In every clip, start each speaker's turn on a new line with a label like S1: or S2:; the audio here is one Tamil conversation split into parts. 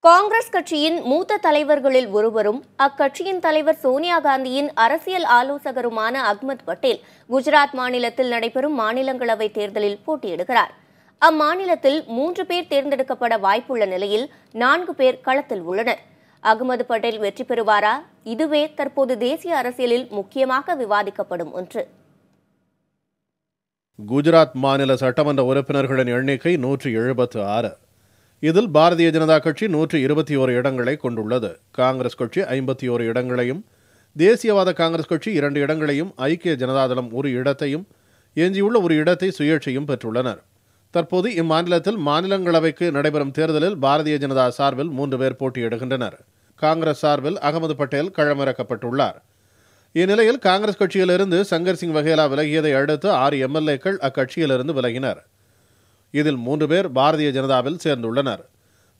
S1: காங்கிரஸ் கட்சியின் மூத்த தலைவர்களில் ஒருவரும் அக்கட்சியின் தலைவர் சோனியா காந்தியின் அரசியல் ஆலோசகருமான அஹ்மத் பட்டேல் குஜராத் மாநிலத்தில் நடைபெறும் மாநிலங்களவை தேர்தலில் போட்டியிடுகிறார். அம்மாநிலத்தில் 3 பேர் தேர்ந்தெடுக்கப்பட வாய்ப்புள்ள நிலையில் 4 பேர் களத்தில் உள்ளனர். அஹ்மத் பட்டேல் வெற்றி பெறுவாரா? இதுவே தற்போது தேசிய அரசியலில் முக்கியமாக விவாதிக்கப்படும் ஒன்று.
S2: குஜராத் மாநில சட்டமன்ற உறுப்பினர்களின் எண்ணிக்கை 176. இதில் பாரதிய ஜனதா கட்சி 121 இடங்களை கொண்டுள்ளது. காங்கிரஸ் கட்சி 51 இடங்களையும், தேசியவாத காங்கிரஸ் கட்சி 2 இடங்களையும், ஐக்கிய ஜனதாதளம் 1 இடத்தையும், எஞ்சியுள்ள 1 இடத்தை சுயேட்சையும் பெற்றுள்ளனர். தற்போது இம்மாநிலத்தில் மாநிலங்களவைக்கு நடைபெறும் தேர்தலில் பாரதிய ஜனதா சார்பில் 3 பேர் போட்டியிடுகின்றனர். காங்கிரஸ் சார்பில் அகமது பட்டேல் களமிறக்கப்பட்டுள்ளார். இந்நிலையில் காங்கிரஸ் கட்சியிலிருந்து சங்கர் சிங் வகேலா விலகியதை அடுத்து 6 எம்எல்ஏக்கள் அக்கட்சியிலிருந்து விலகினர். இதில் 3 பேர் பாரதிய ஜனதாவில் சேர்ந்துள்ளனர்.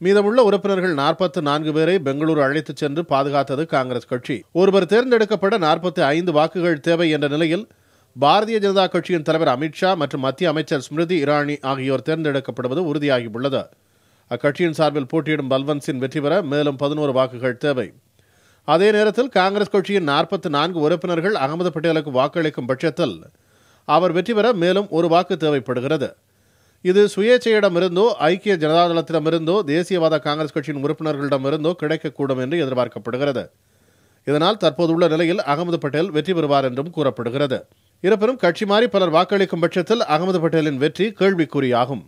S2: மீதமுள்ள உறுப்பினர்கள் 44 பேரை பெங்களூரு அழைத்துச் சென்று பாதுகாத்தது காங்கிரஸ் கட்சி. ஒருவர் தேர்ந்தெடுக்கப்பட 45 வாக்குகள் தேவை என்ற நிலையில் பாரதிய ஜனதா கட்சியின் தலைவர் அமித்ஷா மற்றும் மத்திய அமைச்சர் ஸ்மிருதி இரானி ஆகியோர் தேர்ந்தெடுக்கப்படுவது உறுதியாகியுள்ளது. அக்கட்சியின் சார்பில் போட்டியிடும் பல்வந்த் சிங் வெற்றி பெற மேலும் 11 வாக்குகள் தேவை. அதே நேரத்தில் காங்கிரஸ் கட்சியின் 44 உறுப்பினர்கள் அகமது பட்டேலுக்கு வாக்களிக்கும் பட்சத்தில் அவர் வெற்றி பெற மேலும் 1 வாக்கு தேவைப்படுகிறது. இது சுயேட்சையிடமிருந்தோ, ஐக்கிய ஜனதாதளத்திடமிருந்தோ, தேசியவாத காங்கிரஸ் கட்சியின் உறுப்பினர்களிடமிருந்தோ கிடைக்கக்கூடும் என்று எதிர்பார்க்கப்படுகிறது. இதனால் தற்போதுள்ள நிலையில் அகமது பட்டேல் வெற்றி பெறுவார் என்றும் கூறப்படுகிறது. இருப்பினும் கட்சி மாறி பலர் வாக்களிக்கும் பட்சத்தில் அகமது பட்டேலின் வெற்றி கேள்விக்குறியாகும்.